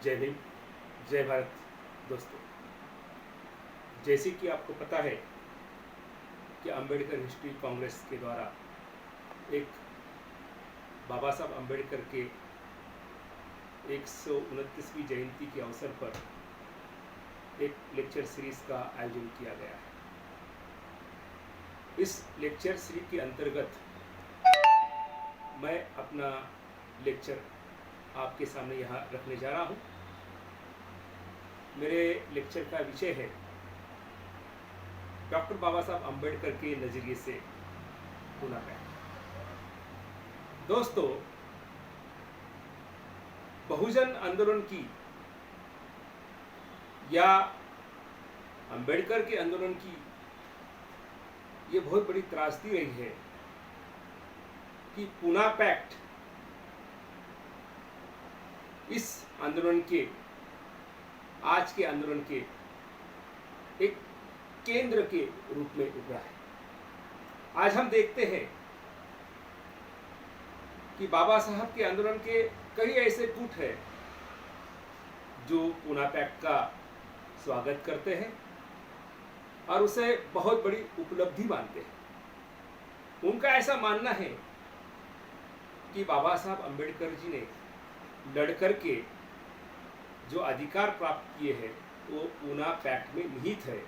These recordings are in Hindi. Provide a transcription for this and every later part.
जय भीम, जय भारत। दोस्तों, जैसे कि आपको पता है कि अंबेडकर हिस्ट्री कांग्रेस के द्वारा एक बाबा साहब अंबेडकर के 129वीं जयंती के अवसर पर एक लेक्चर सीरीज का आयोजन किया गया है। इस लेक्चर सीरीज के अंतर्गत मैं अपना लेक्चर आपके सामने यहाँ रखने जा रहा हूँ। मेरे लेक्चर का विषय है डॉक्टर बाबा साहब अंबेडकर के नज़रिए से पूना पैक्ट। दोस्तों, बहुजन आंदोलन की या अंबेडकर के आंदोलन की ये बहुत बड़ी त्रासदी रही है कि पूना पैक्ट इस आंदोलन के, आज के आंदोलन के एक केंद्र के रूप में उभरा है। आज हम देखते हैं कि बाबा साहब के आंदोलन के कई ऐसे गुट हैं जो पूना पैक्ट का स्वागत करते हैं और उसे बहुत बड़ी उपलब्धि मानते हैं। उनका ऐसा मानना है कि बाबा साहब अंबेडकर जी ने लड़कर के जो अधिकार प्राप्त किए हैं वो पूना पैक्ट में निहित है,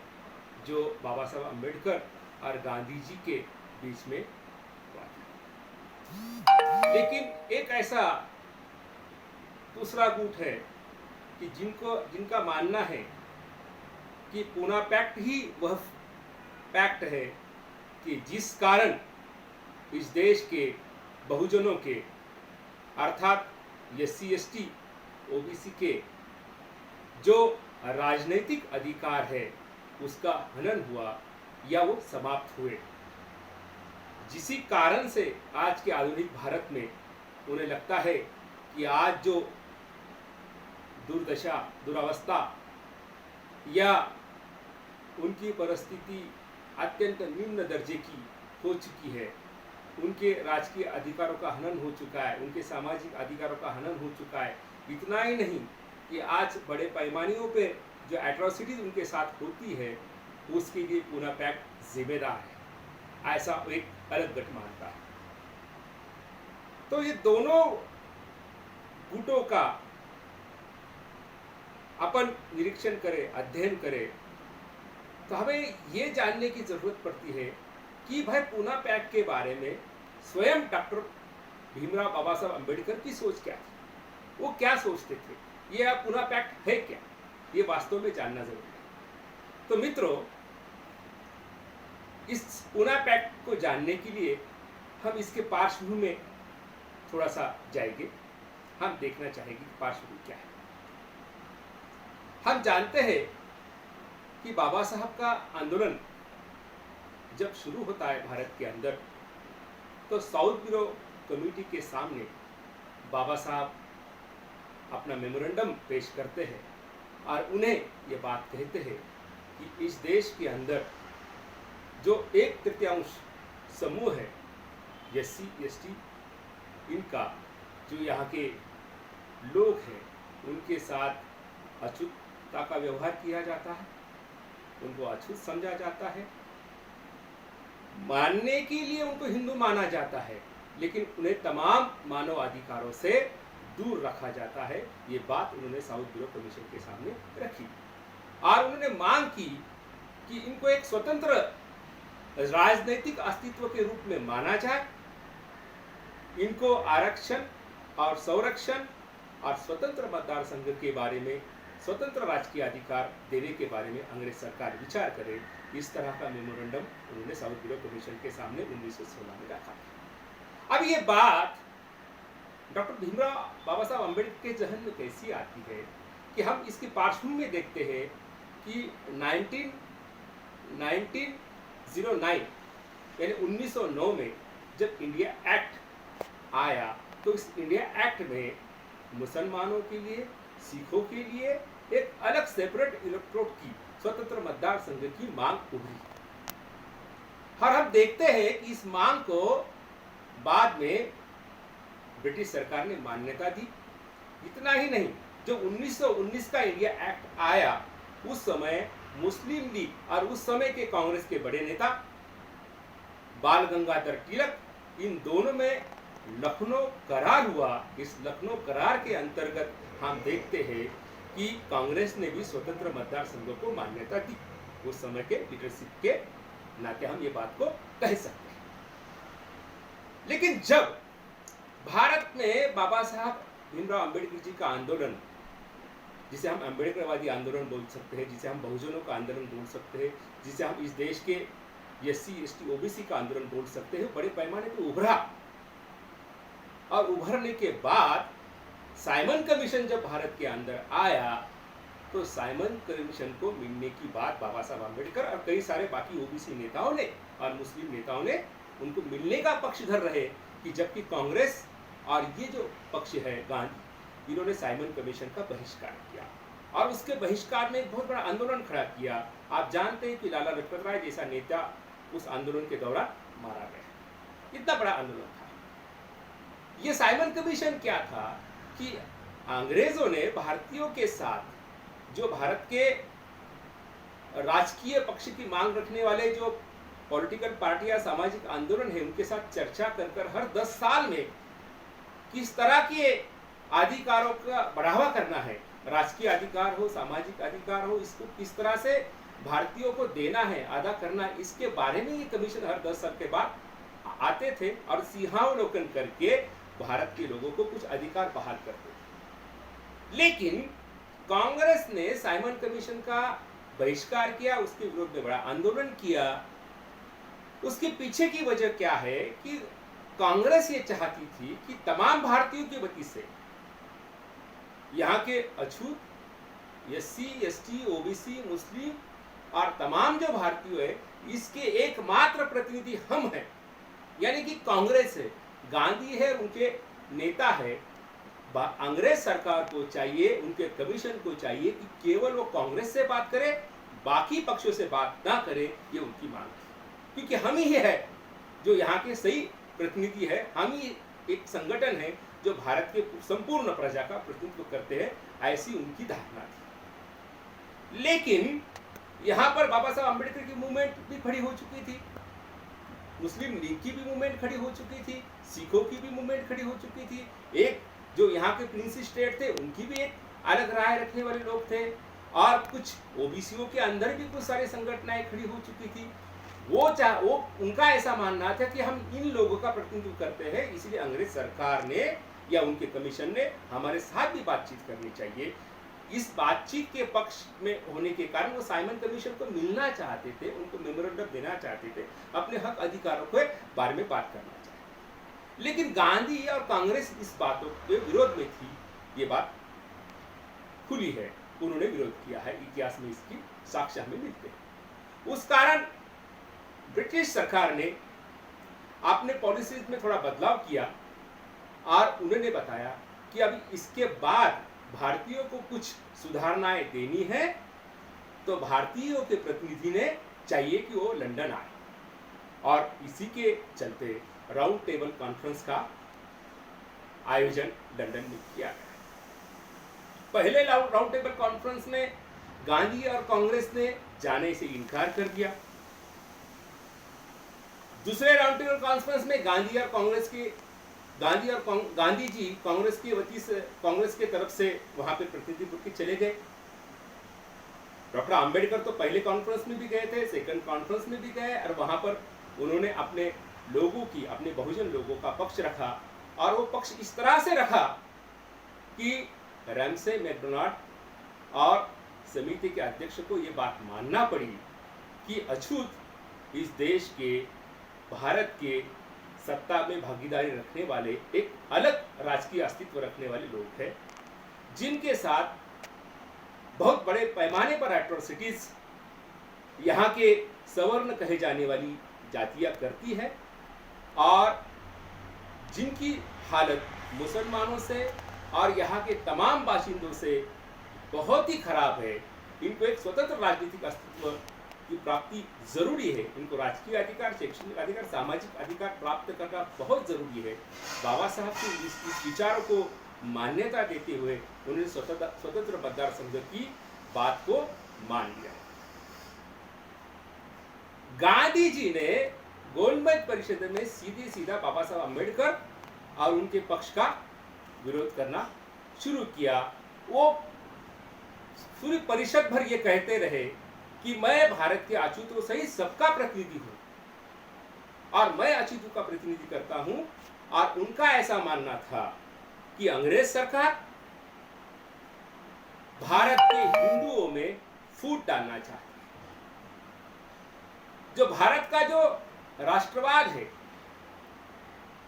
जो बाबा साहब अंबेडकर और गांधी जी के बीच में हुआ था। लेकिन एक ऐसा दूसरा गुट है कि जिनका मानना है कि पूना पैक्ट ही वह पैक्ट है कि जिस कारण इस देश के बहुजनों के अर्थात SC ST OBC के जो राजनीतिक अधिकार है उसका हनन हुआ या वो समाप्त हुए, जिसी कारण से आज के आधुनिक भारत में उन्हें लगता है कि आज जो दुर्दशा, दुरावस्था या उनकी परिस्थिति अत्यंत निम्न दर्जे की हो चुकी है, उनके राजकीय अधिकारों का हनन हो चुका है, उनके सामाजिक अधिकारों का हनन हो चुका है। इतना ही नहीं कि आज बड़े पैमानों पे जो एट्रोसिटीज उनके साथ होती है उसके लिए पूना पैक्ट जिम्मेदार है, ऐसा एक अलग गठ मानता है। तो ये दोनों गुटों का अपन निरीक्षण करें, अध्ययन करें तो हमें ये जानने की जरूरत पड़ती है कि भाई पूना पैक्ट के बारे में स्वयं डॉक्टर भीमराव बाबा साहब अंबेडकर की सोच क्या थी, वो क्या सोचते थे, ये पूना पैक्ट है क्या, ये वास्तव में जानना जरूरी है। तो मित्रों, इस पूना पैक्ट को जानने के लिए हम इसके पार्श्वभूमि में थोड़ा सा जाएंगे। हम देखना चाहेंगे कि पार्श्वभूमि क्या है। हम जानते हैं कि बाबा साहब का आंदोलन जब शुरू होता है भारत के अंदर, तो साउथ ब्यूरो कमेटी के सामने बाबा साहब अपना मेमोरेंडम पेश करते हैं और उन्हें ये बात कहते हैं कि इस देश के अंदर जो 1/3 समूह है SC ST, इनका जो यहाँ के लोग हैं उनके साथ अछूतता का व्यवहार किया जाता है, उनको अछूत समझा जाता है, मानने के लिए उनको हिंदू माना जाता है, लेकिन उन्हें तमाम मानव अधिकारों से दूर रखा जाता है। ये बात उन्होंने साउथ ब्यूरो कमीशन के सामने रखी और उन्होंने मांग की कि इनको एक स्वतंत्र राजनीतिक अस्तित्व के रूप में माना जाए, इनको आरक्षण और संरक्षण और स्वतंत्र मतदार संघ के बारे में, स्वतंत्र राजकीय अधिकार देने के बारे में अंग्रेज सरकार विचार करे। इस तरह का मेमोरेंडम उन्होंने साउथ ब्यूरो कमीशन के सामने 1916 में रखा। अब ये बात डॉक्टर भीमराव बाबा साहब अम्बेडकर के जहन में कैसी आती है कि हम इसकी पार्श्वभूमि में देखते हैं कि 1909 यानी 1909 में जब इंडिया एक्ट आया तो इस इंडिया एक्ट में मुसलमानों के लिए, सिखों के लिए एक अलग सेपरेट इलेक्टोरेट की, स्वतंत्र मतदार संघ की मांग उभरी और हम देखते हैं कि इस मांग को बाद में ब्रिटिश सरकार ने मान्यता दी। इतना ही नहीं, जो 1919 का इंडिया एक्ट आया, उस समय मुस्लिम लीग और उस समय के कांग्रेस के बड़े नेता बाल गंगाधर तिलक, इन दोनों में लखनऊ करार हुआ। इस लखनऊ करार के अंतर्गत हम देखते हैं कि कांग्रेस ने भी स्वतंत्र मतदार संघों को मान्यता दी। उस समय के लीडरशिप के नाते हम ये बात को कह सकते हैं। लेकिन जब भारत में बाबा साहब भीमराव अंबेडकर जी का आंदोलन, जिसे हम अंबेडकरवादी आंदोलन बोल सकते हैं, जिसे हम बहुजनों का आंदोलन बोल सकते हैं, जिसे हम इस देश के SC ST OBC का आंदोलन बोल सकते हैं, बड़े पैमाने पर उभरा। और उभरने के बाद साइमन कमीशन जब भारत के अंदर आया, तो साइमन कमीशन को मिलने की बात बाबा साहब अम्बेडकर और कई सारे बाकी OBC नेताओं ने और मुस्लिम नेताओं ने उनको मिलने का पक्षधर रहे, कि जबकि कांग्रेस और ये जो पक्ष है गांधी, इन्होंने साइमन कमीशन का बहिष्कार किया और उसके बहिष्कार में एक बहुत बड़ा आंदोलन खड़ा किया। आप जानते हैं कि लाला लजपत राय जैसा नेता उस आंदोलन के दौरान मारा गया। इतना बड़ा आंदोलन था। ये साइमन कमीशन क्या था कि अंग्रेजों ने भारतीयों के साथ, जो भारत के राजकीय पक्ष की मांग रखने वाले जो पॉलिटिकल पार्टी या सामाजिक आंदोलन है, उनके साथ चर्चा कर हर 10 साल में किस तरह के अधिकारों का बढ़ावा करना है, राजकीय अधिकार हो, सामाजिक अधिकार हो, इसको किस तरह से भारतीयों को देना है, अदा करना है, इसके बारे में ये कमीशन हर 10 साल के बाद आते थे और सिंहावलोकन करके भारत के लोगों को कुछ अधिकार बहाल करते थे। लेकिन कांग्रेस ने साइमन कमीशन का बहिष्कार किया, उसके विरोध में बड़ा आंदोलन किया। उसके पीछे की वजह क्या है कि कांग्रेस ये चाहती थी कि तमाम भारतीयों की वती से यहाँ के अछूत, SC ST OBC, मुस्लिम और तमाम जो भारतीय है, इसके एकमात्र प्रतिनिधि हम हैं, यानी कि कांग्रेस है, गांधी है, उनके नेता है। अंग्रेज सरकार को चाहिए, उनके कमीशन को चाहिए कि केवल वो कांग्रेस से बात करे, बाकी पक्षों से बात ना करे, ये उनकी मांग है। क्योंकि हम ही है जो यहाँ के सही प्रतिनिधि है, हम ही एक संगठन है जो भारत के संपूर्ण प्रजा का प्रतिनिधित्व करते हैं, ऐसी उनकी धारणा थी। लेकिन यहाँ पर बाबा साहब अम्बेडकर की मूवमेंट भी खड़ी हो चुकी थी, मुस्लिम लीग की भी मूवमेंट खड़ी हो चुकी थी, सिखों की भी मूवमेंट खड़ी हो चुकी थी, एक जो यहाँ के प्रिंसी स्टेट थे उनकी भी एक अलग राय रखने वाले लोग थे, और कुछ OBCओं के अंदर भी कुछ सारे संगठनाएं खड़ी हो चुकी थी। वो उनका ऐसा मानना था कि हम इन लोगों का प्रतिनिधित्व करते हैं, इसलिए अंग्रेज सरकार ने या उनके कमीशन ने हमारे साथ भी बातचीत करनी चाहिए। इस बातचीत के पक्ष में होने के कारण वो साइमन कमीशन को मिलना चाहते थे, उनको मेमोरेंडम देना चाहते थे, अपने हक अधिकारों के बारे में बात करना चाहते। लेकिन गांधी और कांग्रेस इस बातों के विरोध में थी, ये बात खुली है, उन्होंने विरोध किया है, इतिहास में इसकी साक्ष्य हमें मिलते हैं। उस कारण ब्रिटिश सरकार ने अपने पॉलिसीज में थोड़ा बदलाव किया और उन्होंने बताया कि अभी इसके बाद भारतीयों को कुछ सुधारणाएं देनी है, तो भारतीयों के प्रतिनिधि ने चाहिए कि वो लंदन आए, और इसी के चलते राउंड टेबल कॉन्फ्रेंस का आयोजन लंदन में किया गया। पहले राउंड टेबल कॉन्फ्रेंस में गांधी और कांग्रेस ने जाने से इनकार कर दिया। दूसरे राउंड टेबल कॉन्फ्रेंस में गांधी जी कांग्रेस की वती से, कांग्रेस के तरफ से वहां पे प्रतिनिधित्व के चले गए। डॉक्टर अंबेडकर तो पहले कॉन्फ्रेंस में भी गए थे, सेकंड कॉन्फ्रेंस में भी गए, और वहां पर उन्होंने अपने लोगों की, अपने बहुजन लोगों का पक्ष रखा, और वो पक्ष इस तरह से रखा कि रैमसे मैकडोनाल्ड और समिति के अध्यक्ष को ये बात मानना पड़ी कि अछूत इस देश के, भारत के सत्ता में भागीदारी रखने वाले, एक अलग राजकीय अस्तित्व रखने वाले लोग हैं, जिनके साथ बहुत बड़े पैमाने पर एट्रोसिटीज यहाँ के सवर्ण कहे जाने वाली जातियाँ करती है, और जिनकी हालत मुसलमानों से और यहाँ के तमाम बाशिंदों से बहुत ही खराब है। इनको एक स्वतंत्र राजनीतिक अस्तित्व की प्राप्ति जरूरी है, इनको राजकीय अधिकार, शैक्षणिक अधिकार, सामाजिक अधिकार प्राप्त करना बहुत जरूरी है। बाबा साहब के इस विचारों को मान्यता देते हुए उन्होंने स्वतंत्र मतदार संघ की बात को मान लिया। गांधी जी ने गोलमेज परिषद में सीधे सीधा बाबा साहब अम्बेडकर और उनके पक्ष का विरोध करना शुरू किया। वो पूरी परिषद भर ये कहते रहे कि मैं भारत के अछूतों सहित सबका प्रतिनिधि हूं और मैं अछूतों का प्रतिनिधि करता हूं। और उनका ऐसा मानना था कि अंग्रेज सरकार भारत के हिंदुओं में फूट डालना चाहती है। जो भारत का जो राष्ट्रवाद है,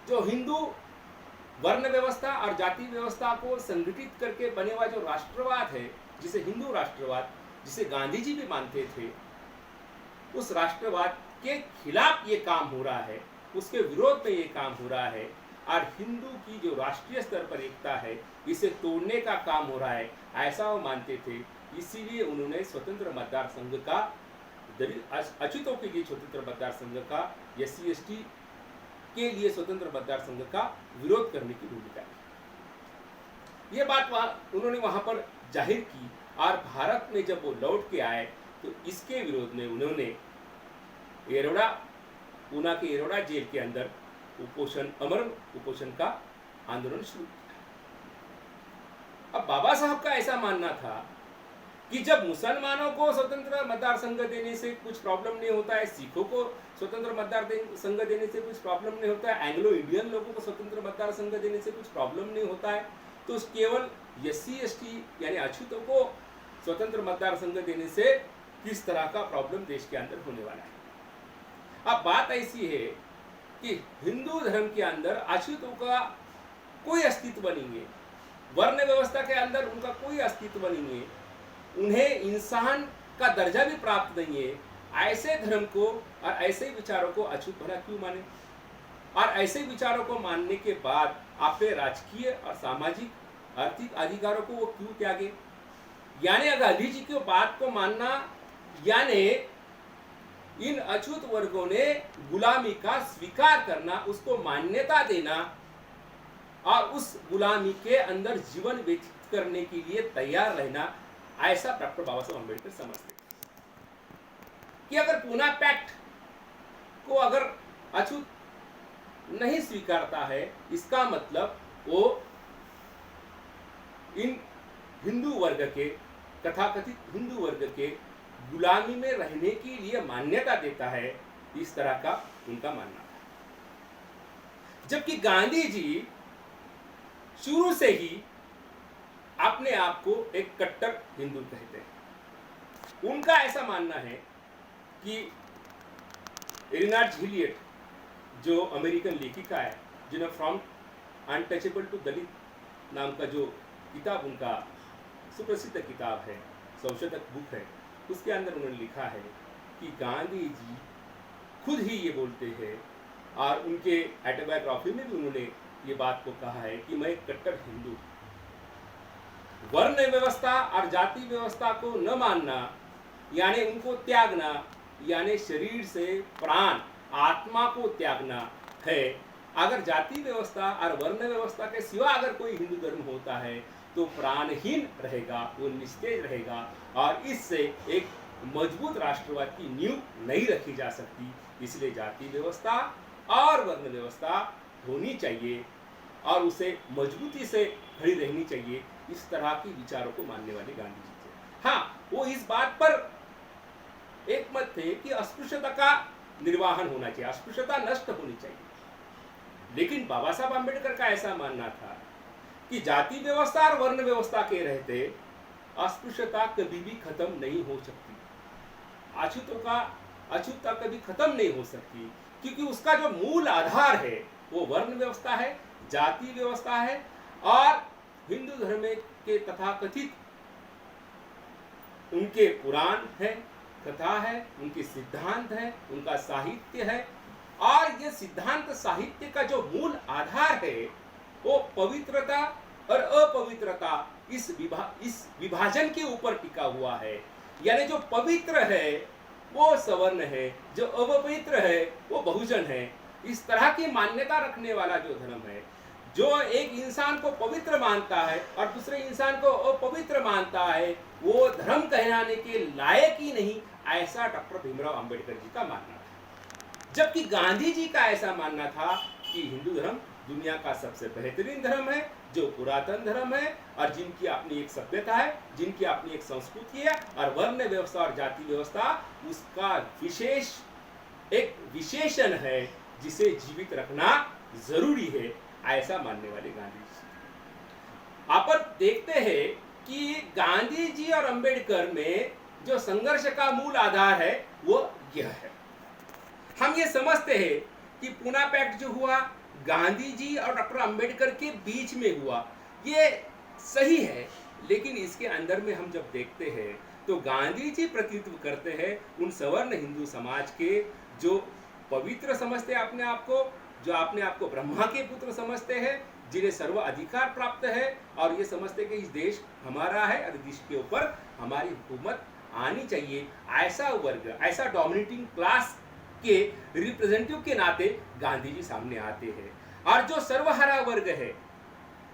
जो हिंदू वर्ण व्यवस्था और जाति व्यवस्था को संगठित करके बने हुआ जो राष्ट्रवाद है, जिसे हिंदू राष्ट्रवाद, जिसे गांधी जी भी मानते थे, उस राष्ट्रवाद के खिलाफ ये काम हो रहा है, उसके विरोध में ये काम हो रहा है। और हिंदू की जो राष्ट्रीय स्तर पर एकता है, इसे तोड़ने का काम हो रहा है, ऐसा वो मानते थे। इसीलिए उन्होंने स्वतंत्र मतदार संघ का, अछूतों के लिए स्वतंत्र मतदार संघ का, SC/ST के लिए स्वतंत्र मतदार संघ का विरोध करने की भूमिका की। ये बात उन्होंने वहां पर जाहिर की। और भारत में जब वो लौट के आए तो इसके विरोध में उन्होंने पूना के एरोडा जेल के अंदर अमर कुपोषण का आंदोलन शुरू किया। अब बाबा साहब का ऐसा मानना था कि जब मुसलमानों को स्वतंत्र मतदार संघ देने से कुछ प्रॉब्लम नहीं होता है, सिखों को स्वतंत्र मतदार संघ देने से कुछ प्रॉब्लम नहीं होता है, एंग्लो इंडियन लोगों को स्वतंत्र मतदार संघ देने से कुछ प्रॉब्लम नहीं होता है, तो केवल SC/ST यानी अछूतों को स्वतंत्र मतदार संघ देने से किस तरह का प्रॉब्लम देश के अंदर होने वाला है। अब बात ऐसी है कि हिंदू धर्म के अंदर अछूतों का कोई अस्तित्व नहीं है, वर्ण व्यवस्था के अंदर उनका कोई अस्तित्व नहीं है, उन्हें इंसान का दर्जा भी प्राप्त नहीं है। ऐसे धर्म को और ऐसे विचारों को अछूत भला क्यों माने? और ऐसे विचारों को मानने के बाद अपने राजकीय और सामाजिक आर्थिक अधिकारों को वो क्यों त्यागे? यानी अगर गांधी जी की बात को मानना यानी इन अछूत वर्गों ने गुलामी का स्वीकार करना, उसको मान्यता देना और उस गुलामी के अंदर जीवन व्यतीत करने के लिए तैयार रहना, ऐसा डॉक्टर बाबा साहब अम्बेडकर समझते कि अगर पूना पैक्ट को अगर अछूत नहीं स्वीकारता है, इसका मतलब वो इन हिंदू वर्ग के, तथाकथित हिंदू वर्ग के गुलामी में रहने के लिए मान्यता देता है। इस तरह का उनका मानना था। जबकि गांधी जी शुरू से ही अपने आप को एक कट्टर हिंदू कहते हैं। उनका ऐसा मानना है कि एलिना हिलियट, जो अमेरिकन लेखिका है, जिन्हें फ्रॉम अनटचेबल टू दलित नाम का जो किताब उनका सुप्रसिद्ध किताब है, संशोधक बुक है, उसके अंदर उन्होंने लिखा है कि गांधी जी खुद ही ये बोलते हैं और उनके ऑटोबायोग्राफी में भी उन्होंने ये बात को कहा है कि मैं एक कट्टर हिंदू, वर्ण व्यवस्था और जाति व्यवस्था को न मानना यानी उनको त्यागना, यानी शरीर से प्राण आत्मा को त्यागना है। अगर जाति व्यवस्था और वर्ण व्यवस्था के सिवा अगर कोई हिंदू धर्म होता है तो प्राणहीन रहेगा, वो निस्तेज रहेगा और इससे एक मजबूत राष्ट्रवाद की नींव नहीं रखी जा सकती। इसलिए जाति व्यवस्था और वर्ण व्यवस्था होनी चाहिए और उसे मजबूती से खड़ी रहनी चाहिए। इस तरह की विचारों को मानने वाले गांधी जी थे। हाँ, वो इस बात पर एक मत थे कि अस्पृश्यता का निर्वाहन होना चाहिए, अस्पृश्यता नष्ट होनी चाहिए। लेकिन बाबा साहब अम्बेडकर का ऐसा मानना था कि जाति व्यवस्था और वर्ण व्यवस्था के रहते अस्पृश्यता कभी भी खत्म नहीं हो सकती, अछूतता कभी खत्म नहीं हो सकती, क्योंकि उसका जो मूल आधार है वो वर्ण व्यवस्था है, जाति व्यवस्था है और हिंदू धर्म के तथाकथित उनके पुराण है, कथा है, उनके सिद्धांत है, उनका साहित्य है। और ये सिद्धांत साहित्य का जो मूल आधार है वो पवित्रता और अपवित्रता इस विभाजन के ऊपर टिका हुआ है। यानी जो पवित्र है वो सवर्ण है, जो अपवित्र है वो बहुजन है। इस तरह की मान्यता रखने वाला जो धर्म है, जो एक इंसान को पवित्र मानता है और दूसरे इंसान को अपवित्र मानता है, वो धर्म कहलाने के लायक ही नहीं, ऐसा डॉक्टर भीमराव अंबेडकर जी का मानना था। जबकि गांधी जी का ऐसा मानना था कि हिंदू धर्म दुनिया का सबसे बेहतरीन धर्म है, जो पुरातन धर्म है और जिनकी अपनी एक सभ्यता है, जिनकी अपनी एक संस्कृति है, और वर्ण व्यवस्था और जाति व्यवस्था उसका विशेष एक विशेषण है जिसे जीवित रखना जरूरी है, ऐसा मानने वाले गांधी जी। आप देखते हैं कि गांधी जी और अंबेडकर में जो संघर्ष का मूल आधार है वो यह है। हम ये समझते हैं कि पूना पैक्ट जो हुआ गांधी जी और डॉक्टर अंबेडकर के बीच में हुआ, ये सही है, लेकिन इसके अंदर में हम जब देखते हैं तो गांधी जी प्रतिनिधित्व करते हैं उन सवर्ण हिंदू समाज के जो पवित्र समझते हैं अपने आप को, जो अपने आप को ब्रह्मा के पुत्र समझते हैं, जिन्हें सर्व अधिकार प्राप्त है और ये समझते हैं कि इस देश हमारा है और देश के ऊपर हमारी हुकूमत आनी चाहिए। ऐसा वर्ग, ऐसा डोमिनेटिंग क्लास के रिप्रेजेंटेटिव के नाते गांधी जी सामने आते हैं। और जो सर्वहारा वर्ग है,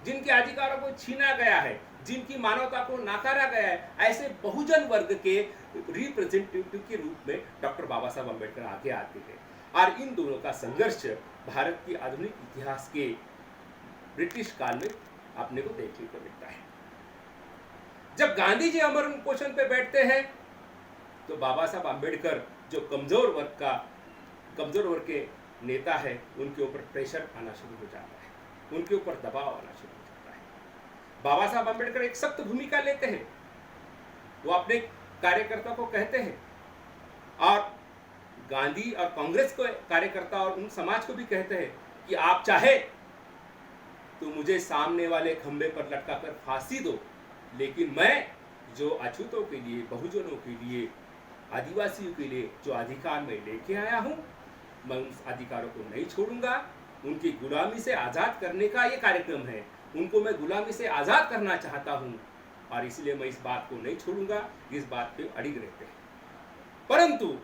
जिनके अधिकारों को छीना गया है, जिनकी मानवता को नकारा गया है, ऐसे बहुजन वर्ग के रिप्रेजेंटेटिव के रूप में डॉक्टर बाबा साहब अम्बेडकर आगे आते हैं। और इन दोनों का संघर्ष भारत के आधुनिक इतिहास के ब्रिटिश काल में अपने को देखने को मिलता है। जब गांधी जी अमर पोषण पे बैठते हैं तो बाबा साहब अम्बेडकर जो कमजोर वर्ग के नेता है, उनके ऊपर प्रेशर आना शुरू हो जाता है, उनके ऊपर दबाव आना शुरू हो जाता है। बाबा साहब अम्बेडकर एक सख्त भूमिका लेते हैं, वो अपने कार्यकर्ता को कहते हैं और गांधी और कांग्रेस को कार्यकर्ता और उन समाज को भी कहते हैं कि आप चाहे तो मुझे सामने वाले खंबे पर लटकाकर फांसी दो, लेकिन मैं जो अछूतों के लिए, बहुजनों के लिए, आदिवासियों के लिए जो अधिकार मैं लेके आया हूं, मैं उन अधिकारों को नहीं छोड़ूंगा। उनकी गुलामी से आजाद करने का ये कार्यक्रम है, उनको मैं गुलामी से आजाद करना चाहता हूं और इसलिए मैं इस बात को नहीं छोड़ूंगा। इस बात पे अड़िग रहते हैं। परंतु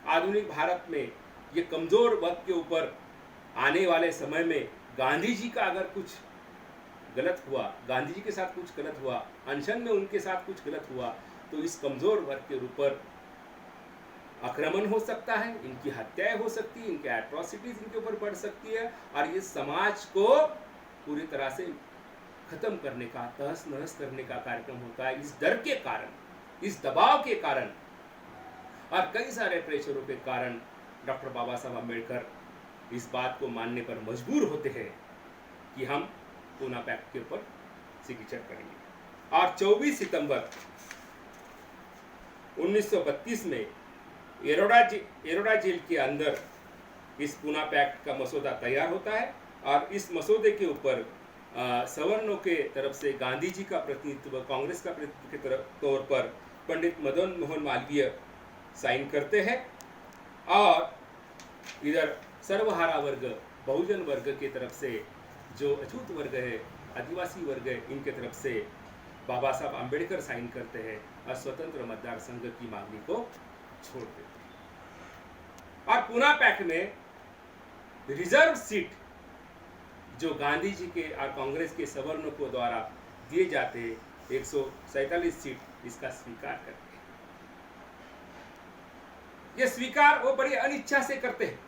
आधुनिक भारत में ये कमजोर वर्ग के ऊपर आने वाले समय में गांधी जी का अगर कुछ गलत हुआ, गांधी जी के साथ कुछ गलत हुआ, अनशन में उनके साथ कुछ गलत हुआ, तो इस कमजोर वर्ग के ऊपर आक्रमण हो सकता है, इनकी हत्याएं हो सकती है, इनके एट्रोसिटीज इनके ऊपर बढ़ सकती है और ये समाज को पूरी तरह से खत्म करने का, तहस नहस करने का कार्यक्रम होता है। इस डर के कारण, इस दबाव के कारण और कई सारे प्रेशरों के कारण डॉक्टर बाबा साहब अम्बेडकर इस बात को मानने पर मजबूर होते हैं कि हम पूना पैक्ट के ऊपर सिग्नेचर करेंगे। और 24 सितंबर 1932 में एरोडा जेल के अंदर इस पूना पैक्ट का मसौदा तैयार होता है और इस मसौदे के ऊपर सवर्णों के तरफ से गांधी जी का प्रतिनिधित्व, कांग्रेस का प्रतिनिधित्व के तौर पर पंडित मदन मोहन मालवीय साइन करते हैं और इधर सर्वहारा वर्ग, बहुजन वर्ग की तरफ से जो अछूत वर्ग है, आदिवासी वर्ग है, इनके तरफ से बाबा साहब अम्बेडकर साइन करते हैं और स्वतंत्र मतदार संघ की मांगनी को छोड़ देते हैं। और पूना पैक्ट में रिजर्व सीट जो गांधी जी के और कांग्रेस के सवर्णों को द्वारा दिए जाते 147 सीट इसका स्वीकार करते हैं। ये स्वीकार वो बड़ी अनिच्छा से करते हैं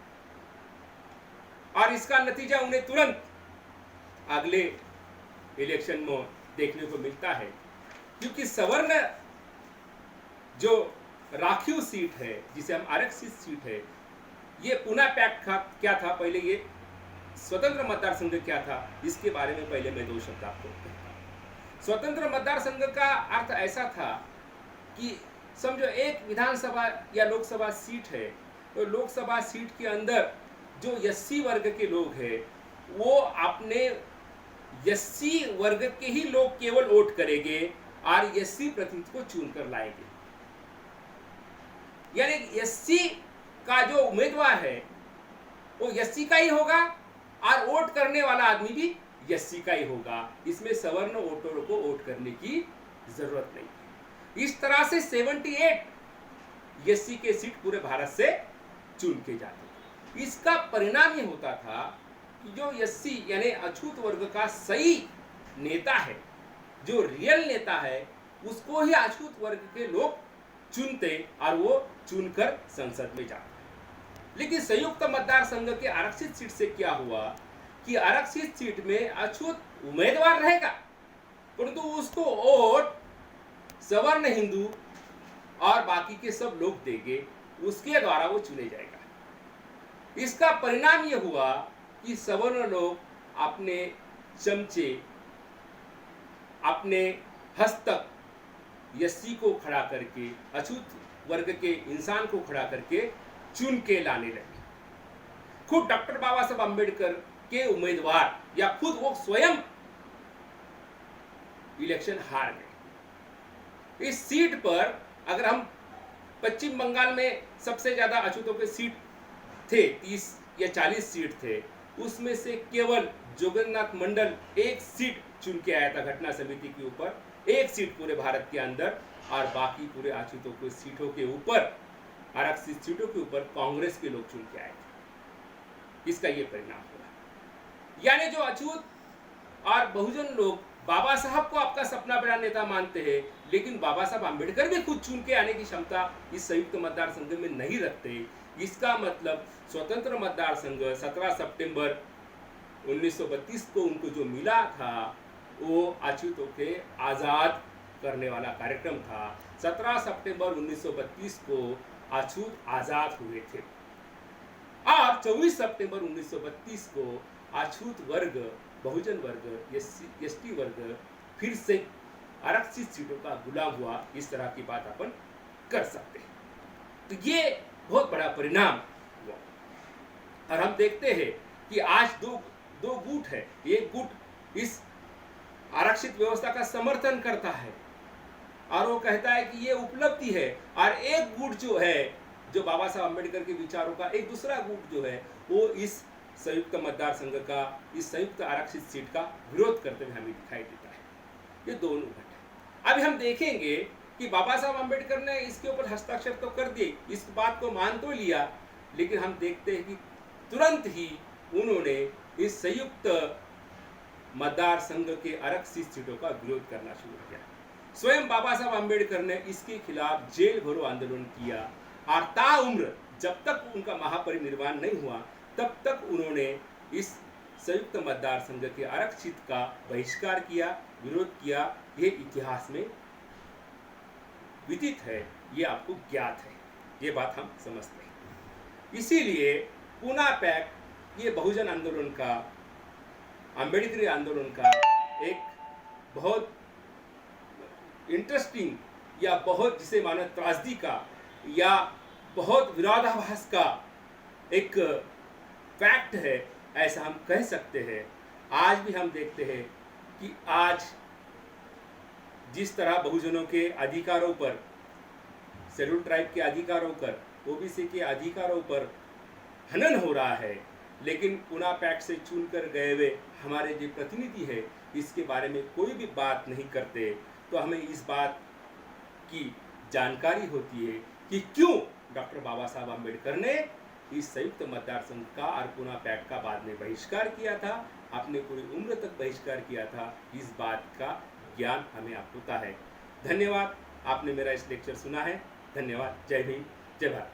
और इसका नतीजा उन्हें तुरंत अगले इलेक्शन में देखने को मिलता है, क्योंकि सवर्ण जो राखीव सीट है, जिसे हम आरक्षित सीट है, ये पूना पैक्ट का क्या था, पहले ये स्वतंत्र मतदार संघ क्या था, इसके बारे में पहले मैं 2 शब्द आपको कहता हूं। स्वतंत्र मतदार संघ का अर्थ ऐसा था कि समझो एक विधानसभा या लोकसभा सीट है, तो लोकसभा सीट के अंदर जो एससी वर्ग के लोग हैं वो अपने एससी वर्ग के ही लोग केवल वोट करेंगे और एससी प्रतिनिधि को चुनकर लाएंगे। यानी एससी का जो उम्मीदवार है वो एससी का ही होगा और वोट करने वाला आदमी भी एससी का ही होगा। इसमें सवर्ण वोटरों को वोट करने की जरूरत नहीं है। इस तरह से 78 एससी के सीट पूरे भारत से चुन के जाते। इसका परिणाम ये होता था कि जो एससी यानी अछूत वर्ग का सही नेता है, जो रियल नेता है, उसको ही अछूत वर्ग के लोग चुनते और वो चुनकर संसद में जाते। लेकिन संयुक्त मतदार संघ के आरक्षित सीट से क्या हुआ कि आरक्षित सीट में अछूत उम्मीदवार रहेगा, परंतु उसको वोट सवर्ण हिंदू और बाकी के सब लोग देंगे, उसके द्वारा वो चुने जाएगा। इसका परिणाम ये हुआ कि सवर्ण लोग अपने चमचे, अपने हस्तक एससी को खड़ा करके, अछूत वर्ग के इंसान को खड़ा करके चुन के लाने लगे। खुद डॉक्टर बाबा साहब अम्बेडकर के उम्मीदवार या खुद वो स्वयं इलेक्शन हार गए। इस सीट पर अगर हम पश्चिम बंगाल में सबसे ज्यादा अछूतों के सीट थे, 30 या 40 सीट थे, उसमें से केवल जोगन्नाथ मंडल एक सीट चुन के आया था घटना समिति के ऊपर, एक सीट पूरे भारत के अंदर, और बाकी पूरे अछूतों के सीटों के ऊपर, आरक्षित सीटों के ऊपर कांग्रेस के लोग चुन के आए थे। इसका ये परिणाम हुआ। यानी जो अछूत और बहुजन लोग बाबा साहब को आपका सपना बड़ा नेता मानते हैं, लेकिन बाबा साहब अम्बेडकर भी खुद चुन के आने की क्षमता इस संयुक्त मतदार संघ में नहीं रखते। इसका मतलब स्वतंत्र मतदार संघ 17 सितंबर 1932 को उनको जो मिला था वो अछूतों के आजाद करने वाला कार्यक्रम था। 17 सितंबर 1932 को अछूत आजाद हुए थे और 24 सितंबर 1932 को अछूत वर्ग, बहुजन वर्ग, एसटी वर्ग फिर से आरक्षित सीटों का गुलाम हुआ। इस तरह की बात अपन कर सकते हैं। तो ये बहुत बड़ा परिणाम हुआ। और हम देखते हैं कि आज दो गुट है। एक गुट इस आरक्षित व्यवस्था का समर्थन करता है और वो कहता है कि ये उपलब्धि है, और एक गुट जो है, जो बाबा साहब अम्बेडकर के विचारों का एक दूसरा गुट जो है, वो इस संयुक्त मतदार संघ का, इस संयुक्त आरक्षित सीट का विरोध करते हुए हमें दिखाई देता है। ये दोनों गुट है। अभी हम देखेंगे कि बाबा साहब अम्बेडकर ने इसके ऊपर हस्ताक्षर तो कर दिए, इस बात को मान तो लिया, लेकिन हम देखते हैं कि तुरंत ही उन्होंने इस संयुक्त मतदार संघ के आरक्षित सीटों का विरोध करना शुरू किया। स्वयं बाबा साहब अम्बेडकर ने इसके खिलाफ जेल भरो आंदोलन किया और ताउम्र जब तक उनका महापरिनिर्वाण नहीं हुआ तब तक उन्होंने इस संयुक्त मतदार संघ के आरक्षित का बहिष्कार किया, विरोध किया। ये इतिहास में विदित है, ये आपको ज्ञात है, ये बात हम समझते हैं। इसीलिए पूना पैक ये बहुजन आंदोलन का, अम्बेडकरी आंदोलन का एक बहुत इंटरेस्टिंग या बहुत जिसे मानो त्रासदी का या बहुत विरोधाभास का एक फैक्ट है, ऐसा हम कह सकते हैं। आज भी हम देखते हैं कि आज जिस तरह बहुजनों के अधिकारों पर, शेड्यूल ट्राइब के अधिकारों पर, ओबीसी के अधिकारों पर हनन हो रहा है, लेकिन पूना पैक्ट से चुनकर गए हुए हमारे जो प्रतिनिधि है इसके बारे में कोई भी बात नहीं करते। तो हमें इस बात की जानकारी होती है कि क्यों डॉक्टर बाबा साहब अम्बेडकर ने इस संयुक्त मतदार संघ का और पूना पैक्ट का बाद में बहिष्कार किया था, अपने पूरी उम्र तक बहिष्कार किया था। इस बात का ज्ञान हमें अब होता है। धन्यवाद, आपने मेरा इस लेक्चर सुना है। धन्यवाद। जय हिंद, जय भारत।